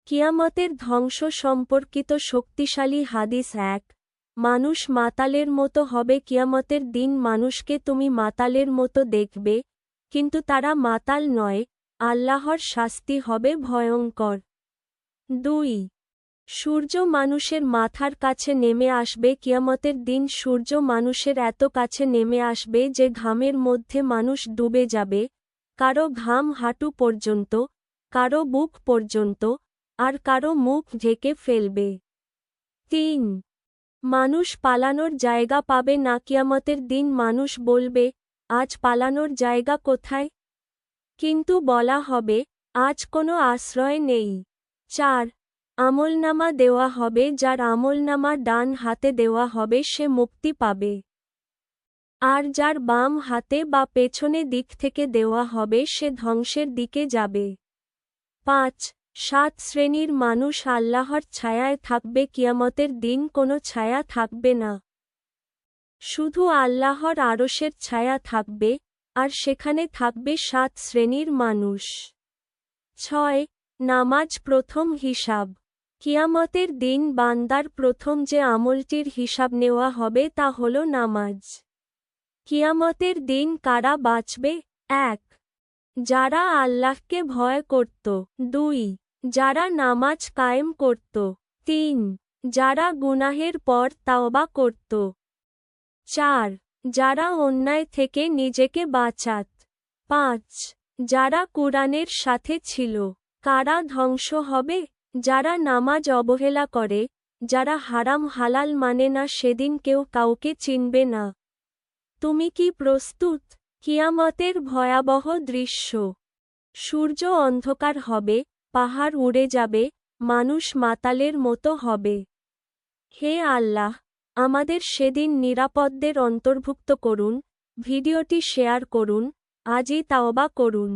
কিয়ামতের ধ্বংস সম্পর্কিত শক্তিশালী হাদিস ১। মানুষ মাতালের মতো হবে। কিয়ামতের দিন মানুষকে তুমি মাতালের মতো দেখবে, কিন্তু তারা মাতাল নয়। আল্লাহর শাস্তি হবে ভয়ঙ্কর। ২। সূর্য মানুষের মাথার কাছে নেমে আসবে। কিয়ামতের দিন সূর্য মানুষের এত কাছে নেমে আসবে যে ঘামের মধ্যে মানুষ ডুবে যাবে, কারো ঘাম হাঁটু পর্যন্ত, কারো বুক পর্যন্ত, আর কারো মুখ ঢেকে ফেলবে। ৩। মানুষ পালানোর জায়গা পাবে না। কিয়ামতের দিন মানুষ বলবে, আজ পালানোর জায়গা কোথায়? কিন্তু বলা হবে, আজ কোনো আশ্রয় নেই। ৪। আমলনামা দেওয়া হবে। যার আমলনামা ডান হাতে দেওয়া হবে সে মুক্তি পাবে। আর যার বাম হাতে বা পেছনে দিক থেকে দেওয়া হবে সে ধ্বংসের দিকে যাবে। ৫। ৭ শ্রেণীর মানুষ আল্লাহর ছায়ায় থাকবে। কিয়ামতের দিন কোনো ছায়া থাকবে না। শুধু আল্লাহর আরশের ছায়া থাকবে, আর সেখানে থাকবে ৭ শ্রেণীর মানুষ। ৬। নামাজ প্রথম হিসাব। কিয়ামতের দিন বান্দার প্রথম যে আমলটির হিসাব নেওয়া হবে তা হল নামাজ। কিয়ামতের দিন কারা বাঁচবে? ১। যারা আল্লাহকে ভয় করত। ২। যারা নামাজ কায়েম করত। ৩। যারা গুনাহের পর তাওবা করত। ৪। যারা অন্যায় থেকে নিজেকে বাঁচাত। ৫। যারা কুরআনের সাথে ছিল। কারা ধ্বংস হবে? যারা নামাজ অবহেলা করে, যারা হারাম হালাল মানে না। সেদিন কেউ কাউকে চিনবে না। তুমি কি প্রস্তুত? কিয়ামতের ভয়াবহ দৃশ্য। সূর্য অন্ধকার হবে, পাহাড় উড়ে যাবে, মানুষ মাতালের মতো হবে। হে আল্লাহ, আমাদের সেদিন নিরাপদদের অন্তর্ভুক্ত করুন। ভিডিওটি শেয়ার করুন, আজই তাওবা করুন।